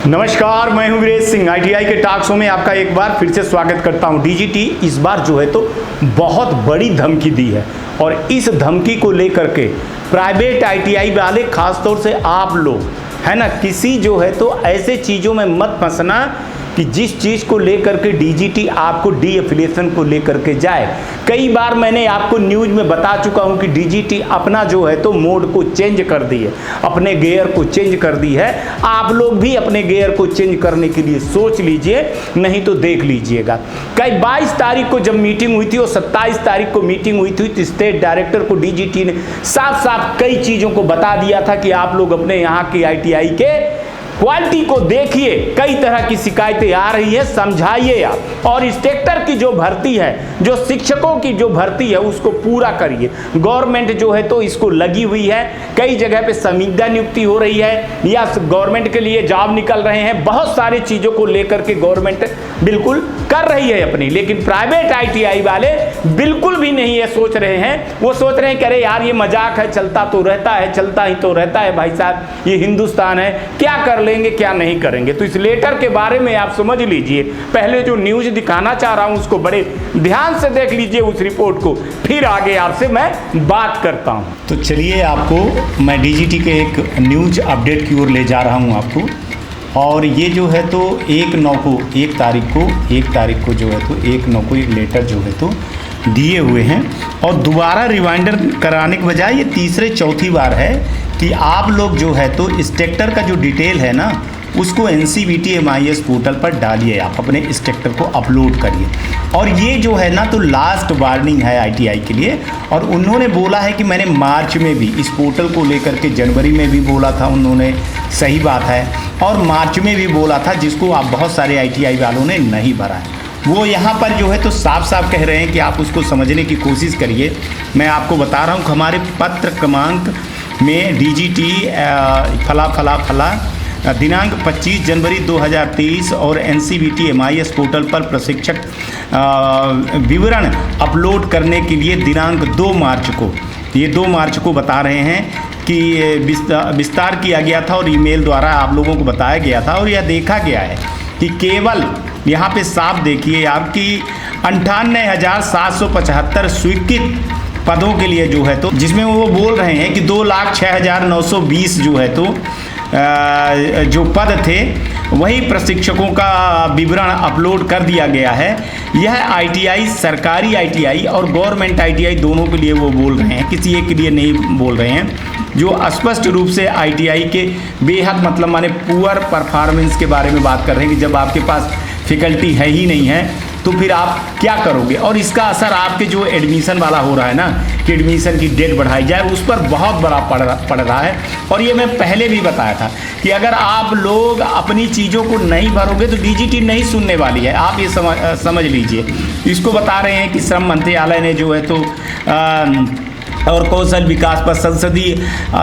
नमस्कार, मैं हूं वीरेश सिंह। आईटीआई के टॉक शो में आपका एक बार फिर से स्वागत करता हूं। डीजीटी इस बार जो है तो बहुत बड़ी धमकी दी है और इस धमकी को लेकर के प्राइवेट आईटीआई वाले, खासतौर से आप लोग है ना, किसी जो है तो ऐसे चीज़ों में मत फंसना कि जिस चीज़ को लेकर के डीजीटी आपको डी एफिलिएशन को लेकर के जाए। कई बार मैंने आपको न्यूज़ में बता चुका हूं कि डीजीटी अपना जो है तो मोड को चेंज कर दी है, अपने गियर को चेंज कर दी है। आप लोग भी अपने गियर को चेंज करने के लिए सोच लीजिए, नहीं तो देख लीजिएगा। कई 22 तारीख को जब मीटिंग हुई थी और 27 तारीख को मीटिंग हुई थी तो स्टेट डायरेक्टर को डीजीटी ने साफ साफ कई चीज़ों को बता दिया था कि आप लोग अपने यहाँ की आईटीआई के क्वालिटी को देखिए, कई तरह की शिकायतें आ रही है, समझाइए आप। और इंस्ट्रक्टर की जो भर्ती है, जो शिक्षकों की जो भर्ती है, उसको पूरा करिए। गवर्नमेंट जो है तो इसको लगी हुई है, कई जगह पे संविदा नियुक्ति हो रही है या गवर्नमेंट के लिए जॉब निकल रहे हैं। बहुत सारी चीज़ों को लेकर के गवर्नमेंट बिल्कुल कर रही है अपनी, लेकिन प्राइवेट आईटीआई वाले बिल्कुल भी नहीं ये सोच रहे हैं। वो सोच रहे हैं कि अरे यार ये मजाक है, चलता तो रहता है, चलता ही तो रहता है भाई साहब, ये हिंदुस्तान है, क्या कर लेंगे क्या नहीं करेंगे। तो इस लेटर के बारे में आप समझ लीजिए। पहले जो न्यूज़ दिखाना चाह रहा हूं उसको बड़े ध्यान से देख लीजिए, उस रिपोर्ट को, फिर आगे आपसे मैं बात करता हूं। तो चलिए, आपको मैं डीजीटी के एक न्यूज़ अपडेट की ओर ले जा रहा हूं आपको। और ये जो है तो 1 तारीख को जो है तो 1/9 को एक लेटर जो है तो दिए हुए हैं। और दोबारा रिमाइंडर कराने के बजाय ये तीसरे चौथी बार है कि आप लोग जो है तो इंस्ट्रक्टर का जो डिटेल है ना, उसको NCVT MIS पोर्टल पर डालिए, आप अपने इंस्ट्रक्टर को अपलोड करिए। और ये जो है ना तो लास्ट वार्निंग है आईटीआई के लिए। और उन्होंने बोला है कि मैंने मार्च में भी इस पोर्टल को लेकर के, जनवरी में भी बोला था उन्होंने, सही बात है, और मार्च में भी बोला था, जिसको आप बहुत सारे आईटीआई वालों ने नहीं भरा है। वो यहाँ पर जो है तो साफ साफ कह रहे हैं कि आप उसको समझने की कोशिश करिए। मैं आपको बता रहा हूँ कि हमारे पत्र क्रमांक में डीजीटी फला दिनांक 25 जनवरी 2023 और NCVT MIS पोर्टल पर प्रशिक्षक विवरण अपलोड करने के लिए दिनांक 2 मार्च को, ये 2 मार्च को बता रहे हैं कि विस्तार किया गया था और ईमेल द्वारा आप लोगों को बताया गया था। और यह देखा गया है कि केवल यहाँ पे साफ देखिए आपकी 98,775 स्वीकृत पदों के लिए जो है तो, जिसमें वो बोल रहे हैं कि 2,06,920 जो है तो जो पद थे, वही प्रशिक्षकों का विवरण अपलोड कर दिया गया है। यह आईटीआई, सरकारी आईटीआई और गवर्नमेंट आईटीआई दोनों के लिए वो बोल रहे हैं, किसी एक के लिए नहीं बोल रहे हैं, जो स्पष्ट रूप से आईटीआई के बेहद मतलब माने पुअर परफॉर्मेंस के बारे में बात कर रहे हैं कि जब आपके पास फैकल्टी है ही नहीं है तो फिर आप क्या करोगे। और इसका असर आपके जो एडमिशन वाला हो रहा है ना, कि एडमिशन की डेट बढ़ाई जाए, उस पर बहुत बड़ा पड़ रहा है। और ये मैं पहले भी बताया था कि अगर आप लोग अपनी चीज़ों को नहीं भरोगे तो डीजीटी नहीं सुनने वाली है, आप ये समझ लीजिए। इसको बता रहे हैं कि श्रम मंत्रालय ने जो है तो और कौशल विकास पर संसदीय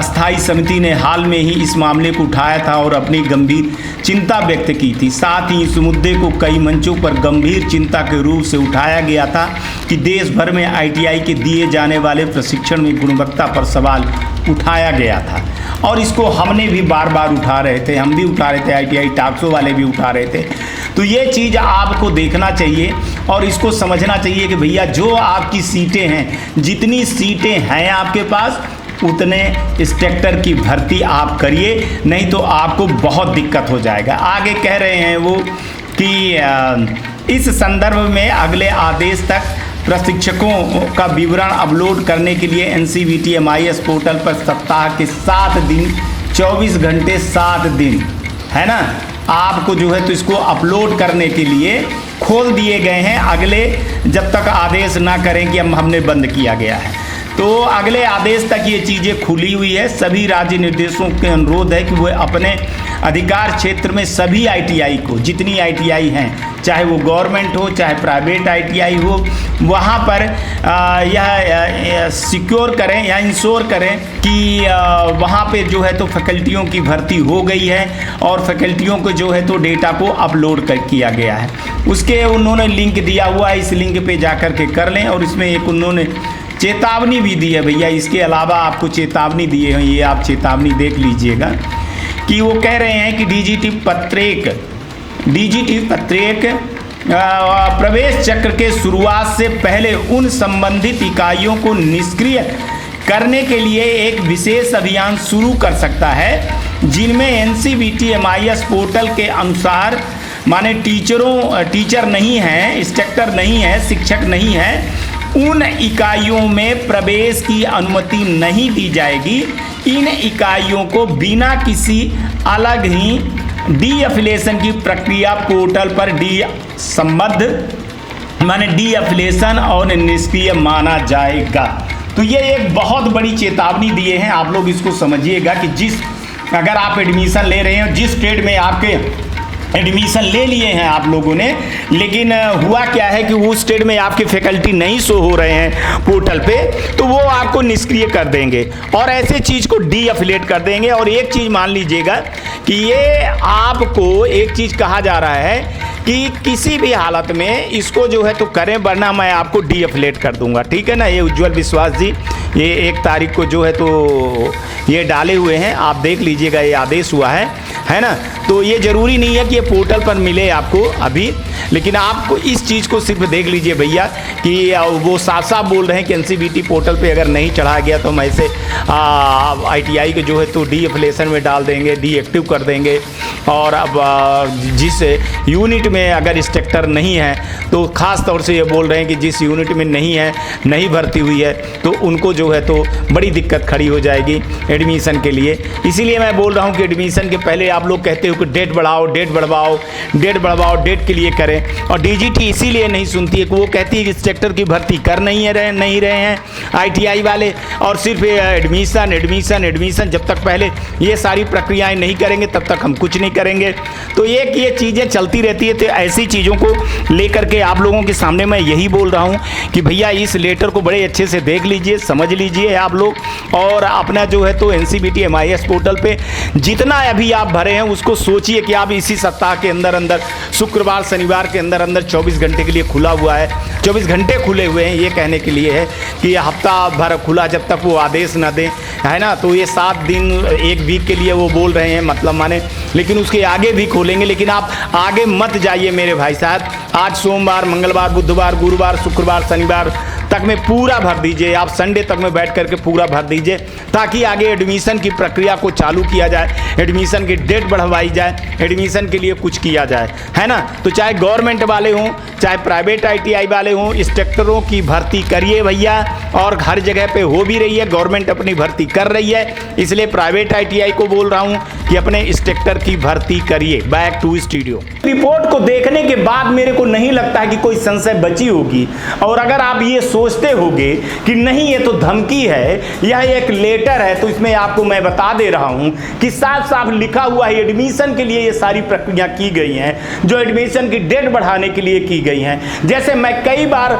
स्थायी समिति ने हाल में ही इस मामले को उठाया था और अपनी गंभीर चिंता व्यक्त की थी। साथ ही इस मुद्दे को कई मंचों पर गंभीर चिंता के रूप से उठाया गया था कि देश भर में आईटीआई के दिए जाने वाले प्रशिक्षण में गुणवत्ता पर सवाल उठाया गया था। और इसको हमने भी बार बार उठा रहे थे, हम भी उठा रहे थे, आईटीआई टॉक शो वाले भी उठा रहे थे। तो ये चीज़ आपको देखना चाहिए और इसको समझना चाहिए कि भैया जो आपकी सीटें हैं, जितनी सीटें हैं आपके पास, उतने इंस्ट्रक्टर की भर्ती आप करिए, नहीं तो आपको बहुत दिक्कत हो जाएगा। आगे कह रहे हैं वो कि इस संदर्भ में अगले आदेश तक प्रशिक्षकों का विवरण अपलोड करने के लिए NCVT MIS पोर्टल पर सप्ताह के 7 दिन 24 घंटे 7 दिन है ना, आपको जो है तो इसको अपलोड करने के लिए खोल दिए गए हैं, अगले जब तक आदेश ना करें कि हमने बंद किया गया है। तो अगले आदेश तक ये चीज़ें खुली हुई है। सभी राज्य निर्देशों के अनुरोध है कि वो अपने अधिकार क्षेत्र में सभी आईटीआई को, जितनी आईटीआई हैं, चाहे वो गवर्नमेंट हो चाहे प्राइवेट आईटीआई हो, वहाँ पर यह सिक्योर करें या इंश्योर करें कि वहाँ पे जो है तो फैकल्टियों की भर्ती हो गई है और फैकल्टियों को जो है तो डेटा को अपलोड किया गया है। उसके उन्होंने लिंक दिया हुआ है, इस लिंक पे जाकर के कर लें। और इसमें एक उन्होंने चेतावनी भी दी है भैया, इसके अलावा आपको चेतावनी दिए हैं, ये आप चेतावनी देख लीजिएगा कि वो कह रहे हैं कि डीजीटी प्रत्येक प्रवेश चक्र के शुरुआत से पहले उन संबंधित इकाइयों को निष्क्रिय करने के लिए एक विशेष अभियान शुरू कर सकता है जिनमें एनसीवीटी एमआईएस पोर्टल के अनुसार माने टीचर नहीं है, इंस्ट्रक्टर नहीं है, शिक्षक नहीं है, उन इकाइयों में प्रवेश की अनुमति नहीं दी जाएगी। इन इकाइयों को बिना किसी अलग ही डीएफिलिएशन की प्रक्रिया पोर्टल पर डीएफिलिएशन और निष्क्रिय माना जाएगा। तो ये एक बहुत बड़ी चेतावनी दिए हैं, आप लोग इसको समझिएगा कि अगर आप एडमिशन ले रहे हैं, जिस ट्रेड में आपके एडमिशन ले लिए हैं आप लोगों ने, लेकिन हुआ क्या है कि उस ट्रेड में आपके फैकल्टी नहीं शो हो रहे हैं पोर्टल पे, तो वो आपको निष्क्रिय कर देंगे और ऐसे चीज़ को डीएफिलिएट कर देंगे। और एक चीज़ मान लीजिएगा कि ये आपको एक चीज़ कहा जा रहा है कि किसी भी हालत में इसको जो है तो करें, वरना मैं आपको डीएफिलिएट कर दूंगा। ठीक है ना। ये उज्जवल विश्वास जी ये 1 तारीख को जो है तो ये डाले हुए हैं, आप देख लीजिएगा, ये आदेश हुआ है ना। तो ये ज़रूरी नहीं है कि ये पोर्टल पर मिले आपको अभी, लेकिन आपको इस चीज़ को सिर्फ देख लीजिए भैया कि वो साफ साफ बोल रहे हैं कि एनसीवीटी पोर्टल पे अगर नहीं चढ़ा गया तो हम ऐसे आईटीआई के जो है तो डीएफिलिएशन में डाल देंगे, डीएक्टिव कर देंगे। और अब जिस यूनिट में अगर इंस्ट्रक्टर नहीं है तो ख़ास तौर से ये बोल रहे हैं कि जिस यूनिट में नहीं भर्ती हुई है तो उनको जो है तो बड़ी दिक्कत खड़ी हो जाएगी एडमिशन के लिए। इसीलिए मैं बोल रहा हूँ कि एडमिशन के पहले आप लोग कहते हो कि डेट बढ़ाओ, डेट के लिए करें, और डीजीटी इसीलिए नहीं सुनती है कि वो कहती है कि इंस्ट्रक्टर की भर्ती कर नहीं रहे हैं आईटीआई वाले, और सिर्फ एडमिशन जब तक पहले ये सारी प्रक्रियाएं नहीं करेंगे तब तक हम कुछ नहीं करेंगे। तो ये चीज़ें चलती रहती है। तो ऐसी चीज़ों को लेकर के आप लोगों के सामने मैं यही बोल रहा हूँ कि भैया इस लेटर को बड़े अच्छे से देख लीजिए, समझ लीजिए आप लोग, और अपना जो है तो एनसीवीटी एमआईएस पोर्टल पे जितना अभी आप भरे हैं उसको सोचिए कि आप इसी सप्ताह के अंदर शुक्रवार शनिवार के अंदर 24 घंटे के लिए खुला हुआ है, 24 घंटे खुले हुए हैं। ये कहने के लिए है कि ये हफ्ता भर खुला जब तक वो आदेश ना दें, है ना। तो ये 7 दिन 1 वीक के लिए वो बोल रहे हैं, मतलब माने, लेकिन उसके आगे भी खोलेंगे। लेकिन आप आगे मत जाइए मेरे भाई साहब। आज सोमवार, मंगलवार, बुधवार, गुरुवार, शुक्रवार, शनिवार तक में पूरा भर दीजिए, आप संडे तक में बैठ करके पूरा भर दीजिए, ताकि आगे एडमिशन की प्रक्रिया को चालू किया जाए, एडमिशन की डेट बढ़वाई जाए, एडमिशन के लिए कुछ किया जाए, है ना। तो चाहे गवर्नमेंट वाले हों, चाहे प्राइवेट आईटीआई वाले हों, इंस्ट्रक्टरों की भर्ती करिए भैया, और हर जगह पे हो भी रही है, गवर्नमेंट अपनी भर्ती कर रही है। इसलिए प्राइवेट आईटीआई को बोल रहा हूँ कि अपने इंस्ट्रक्टर की भर्ती करिए। Back to studio. रिपोर्ट को देखने के बाद मेरे को नहीं लगता है कि कोई संशय बची होगी, और अगर आप ये सोचते होंगे कि नहीं ये तो धमकी है, यह एक लेटर है, तो इसमें आपको मैं बता दे रहा हूं कि साफ साफ लिखा हुआ है एडमिशन के लिए ये सारी प्रक्रिया की गई हैं, जो एडमिशन की डेट बढ़ाने के लिए की गई हैं। जैसे मैं कई बार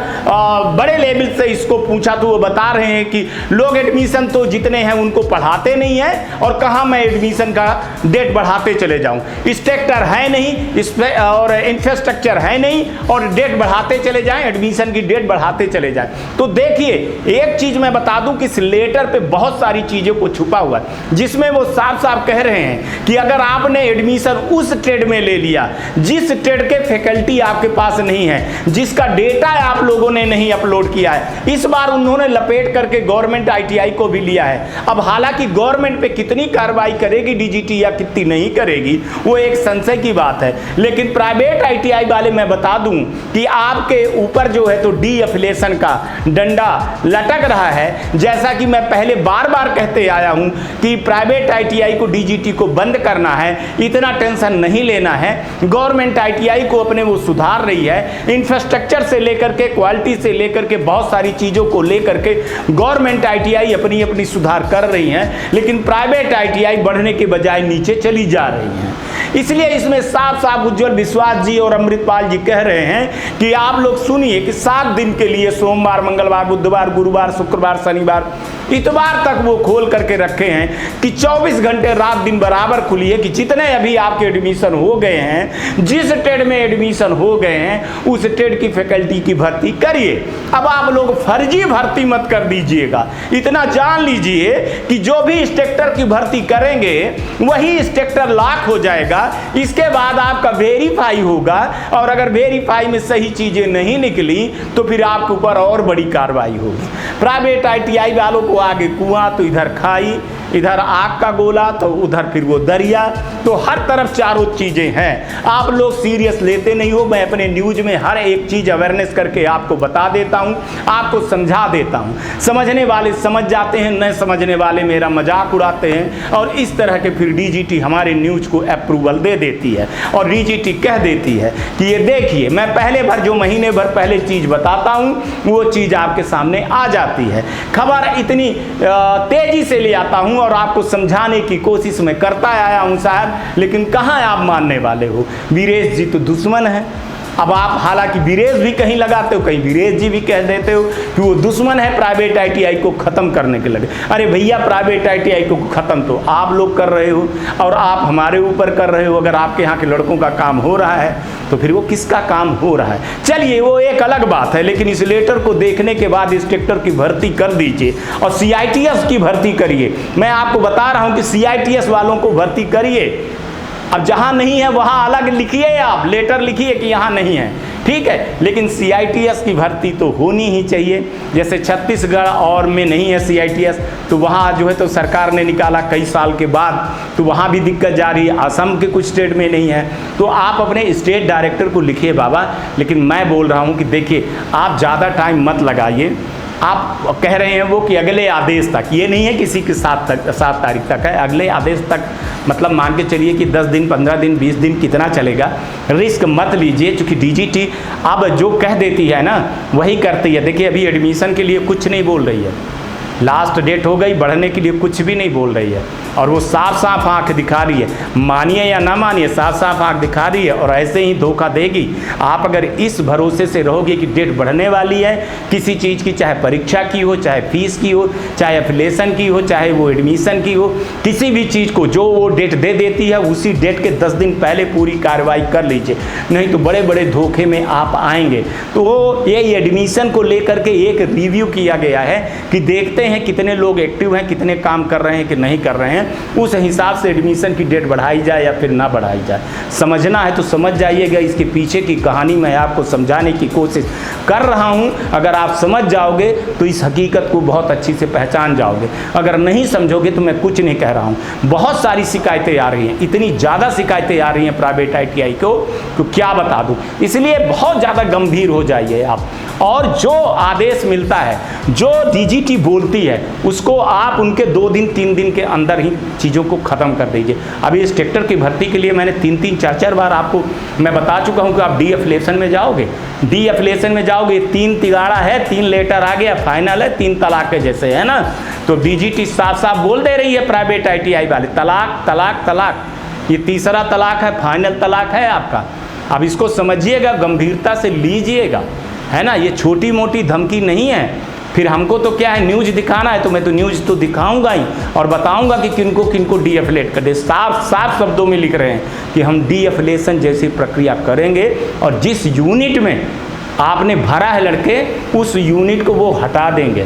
बड़े लेवल से इसको पूछा तो वो बता रहे हैं कि लोग एडमिशन तो जितने हैं उनको पढ़ाते नहीं हैं, और कहाँ मैं एडमिशन का डेट बढ़ाते चले जाऊं, इंस्ट्रक्टर है नहीं और इंफ्रास्ट्रक्चर है नहीं, और डेट बढ़ाते चले जाएं, एडमिशन की डेट बढ़ाते चले जाएं। तो देखिए एक चीज मैं बता दूं कि इस लेटर पे बहुत सारी चीजों को छुपा हुआ है, जिसमें वो साफ साफ कह रहे हैं कि अगर आपने एडमिशन उस ट्रेड में ले लिया जिस ट्रेड के फैकल्टी आपके पास नहीं है, जिसका डेटा आप लोगों ने नहीं अपलोड किया है, इस बार उन्होंने लपेट करके गवर्नमेंट आईटीआई को भी लिया है। अब हालांकि गवर्नमेंट पे कितनी कार्रवाई करेगी डीजीटी या कितनी नहीं करेगी वो एक संशय की बात है, लेकिन प्राइवेट आईटीआई वाले मैं बता दूं कि आपके ऊपर जो है तो डीएफिलिएशन का डंडा लटक रहा है। जैसा कि मैं पहले बार बार कहते आया हूं कि प्राइवेट आईटीआई को डीजीटी को बंद करना है, इतना टेंशन नहीं लेना है। गवर्नमेंट आईटीआई को अपने वो सुधार रही है, इंफ्रास्ट्रक्चर से लेकर के क्वालिटी से लेकर के बहुत सारी चीज़ों को लेकर के गवर्नमेंट आईटीआई अपनी अपनी सुधार कर रही हैं, लेकिन प्राइवेट आईटीआई बढ़ने के बजाय नीचे चली जा रही हैं। इसलिए इसमें साफ साफ उज्जवल विश्वास जी और अमृतपाल जी कह रहे हैं कि आप लोग सुनिए कि 7 दिन के लिए सोमवार, मंगलवार, बुधवार, गुरुवार, शुक्रवार, शनिवार इतवार तक वो खोल करके रखे हैं कि 24 घंटे रात दिन बराबर खुली है कि जितने अभी आपके एडमिशन हो गए हैं, जिस ट्रेड में एडमिशन हो गए हैं, उस ट्रेड की फैकल्टी की भर्ती करिए। अब आप लोग फर्जी भर्ती मत कर दीजिएगा। इतना जान लीजिए कि जो भी इंस्ट्रक्टर की भर्ती करेंगे वही इंस्ट्रक्टर लॉक हो जाएगा। इसके बाद आपका वेरीफाई होगा, और अगर वेरीफाई में सही चीजें नहीं निकली तो फिर आपके ऊपर और बड़ी कार्रवाई होगी। प्राइवेट ITI वालों को आगे कुआं तो इधर खाई, इधर आग का गोला तो उधर फिर वो दरिया, तो हर तरफ चारों चीजें हैं। आप लोग सीरियस लेते नहीं हो। मैं अपने न्यूज में हर एक चीज अवेयरनेस करके आपको बता देता हूं, आपको समझा देता हूं। समझने वाले समझ जाते हैं, न समझने वाले मेरा मजाक उड़ाते हैं, और इस तरह के फिर DGT हमारे न्यूज को अप्रूवल दे देती है और DGT कह देती है कि ये देखिए, मैं पहले भर जो महीने भर पहले चीज बताता हूं वो चीज आपके सामने आ जाती है। खबर इतनी तेजी से ले आता हूं और आपको समझाने की कोशिश मैं करता आया हूं साहब, लेकिन कहां आप मानने वाले हो। वीरेश जी तो दुश्मन है। अब आप हालांकि वीरेश भी कहीं लगाते हो, कहीं वीरेश जी भी कह देते हो कि वो दुश्मन है, प्राइवेट ITI को खत्म करने के लगे। अरे भैया, प्राइवेट ITI को खत्म तो आप लोग कर रहे हो और आप हमारे ऊपर कर रहे हो। अगर आपके यहाँ के लड़कों का काम हो रहा है तो फिर वो किसका काम हो रहा है? चलिए वो एक अलग बात है, लेकिन इस लेटर को देखने के बाद इंस्ट्रक्टर की भर्ती कर दीजिए और CITS की भर्ती करिए। मैं आपको बता रहा हूँ कि CITS वालों को भर्ती करिए। अब जहां नहीं है वहां अलग लिखिए, आप लेटर लिखिए कि यहां नहीं है, ठीक है, लेकिन CITS की भर्ती तो होनी ही चाहिए। जैसे छत्तीसगढ़ और में नहीं है CITS, तो वहाँ जो है तो सरकार ने निकाला कई साल के बाद, तो वहाँ भी दिक्कत जा रही है। असम के कुछ स्टेट में नहीं है, तो आप अपने स्टेट डायरेक्टर को लिखिए बाबा। लेकिन मैं बोल रहा हूँ कि देखिए, आप ज़्यादा टाइम मत लगाइए। आप कह रहे हैं वो कि अगले आदेश तक, ये नहीं है किसी के 7 तारीख तक है, अगले आदेश तक, मतलब मान के चलिए कि 10 दिन 15 दिन 20 दिन कितना चलेगा। रिस्क मत लीजिए, क्योंकि DGT अब जो कह देती है ना वही करती है। देखिए अभी एडमिशन के लिए कुछ नहीं बोल रही है, लास्ट डेट हो गई, बढ़ने के लिए कुछ भी नहीं बोल रही है, और वो साफ साफ आंख दिखा रही है। मानिए या ना मानिए, साफ साफ आंख दिखा रही है और ऐसे ही धोखा देगी। आप अगर इस भरोसे से रहोगे कि डेट बढ़ने वाली है किसी चीज़ की, चाहे परीक्षा की हो, चाहे फीस की हो, चाहे एफिलेशन की हो, चाहे वो एडमिशन की हो, किसी भी चीज़ को जो वो डेट दे देती है उसी डेट के 10 दिन पहले पूरी कार्रवाई कर लीजिए, नहीं तो बड़े बड़े धोखे में आप आएंगे। तो ये एडमिशन को लेकर के एक रिव्यू किया गया है कि देखते हैं कितने लोग एक्टिव हैं, कितने काम कर रहे हैं कि नहीं कर रहे हैं, उस हिसाब से एडमिशन की डेट बढ़ाई जाए या फिर ना बढ़ाई जाए। समझना है तो समझ जाइएगा, इसके पीछे की कहानी मैं आपको समझाने की कोशिश कर रहा हूं। अगर आप समझ जाओगे तो इस हकीकत को बहुत अच्छी से पहचान जाओगे, अगर नहीं समझोगे तो मैं कुछ नहीं कह रहा हूं। बहुत सारी शिकायतें आ रही हैं, इतनी ज़्यादा शिकायतें आ रही हैं प्राइवेट ITI को तो क्या बता दूं। इसलिए बहुत ज़्यादा गंभीर हो जाइए आप, और जो आदेश मिलता है, जो DGT बोलती है, उसको आप उनके 2 दिन 3 दिन के अंदर ही चीज़ों को ख़त्म कर दीजिए। अभी इस इंस्ट्रक्टर की भर्ती के लिए मैंने 3-3 4-4 बार आपको मैं बता चुका हूं कि आप डी-एफिलिएशन में जाओगे, डी-एफिलिएशन में जाओगे, 3 तिगाड़ा है, 3 लेटर आ गया, फाइनल है, 3 तलाक के जैसे है ना। तो DGT साफ साफ बोल दे रही है प्राइवेट ITI वाले, तलाक तलाक तलाक, ये तीसरा तलाक है, फाइनल तलाक है आपका। अब इसको समझिएगा, गंभीरता से लीजिएगा, है ना। ये छोटी मोटी धमकी नहीं है। फिर हमको तो क्या है, न्यूज दिखाना है, तो मैं तो न्यूज तो दिखाऊंगा ही और बताऊंगा कि किनको किनको डी-एफिलेट कर दे। साफ साफ शब्दों में लिख रहे हैं कि हम डी-एफिलेशन जैसी प्रक्रिया करेंगे, और जिस यूनिट में आपने भरा है लड़के, उस यूनिट को वो हटा देंगे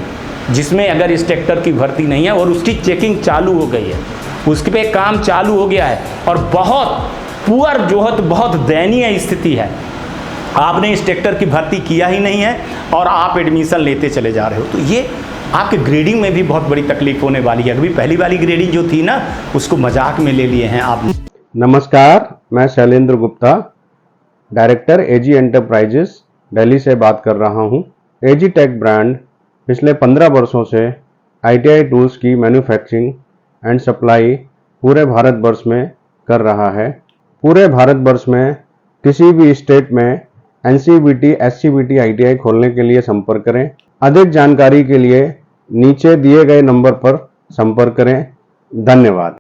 जिसमें अगर इंस्ट्रक्टर की भर्ती नहीं है, और उसकी चेकिंग चालू हो गई है, उसके पे काम चालू हो गया है। और बहुत पुअर जो है तो बहुत दयनीय स्थिति है, आपने इंस्ट्रक्टर की भर्ती किया ही नहीं है और आप एडमिशन लेते चले जा रहे हो, तो ये आपके ग्रेडिंग में भी बहुत बड़ी तकलीफ होने वाली है। अभी पहली वाली ग्रेडिंग जो थी ना, उसको मजाक में ले लिए हैं आप। नमस्कार, मैं Shailendra Gupta, director AG enterprises Delhi से बात कर रहा हूं। AG टेक ब्रांड पिछले 15 वर्षों से ITI टूल्स की मैन्युफैक्चरिंग एंड सप्लाई पूरे भारतवर्ष में कर रहा है। पूरे भारतवर्ष में किसी भी स्टेट में NCVT, SCVT ITI खोलने के लिए संपर्क करें। अधिक जानकारी के लिए नीचे दिए गए नंबर पर संपर्क करें। धन्यवाद।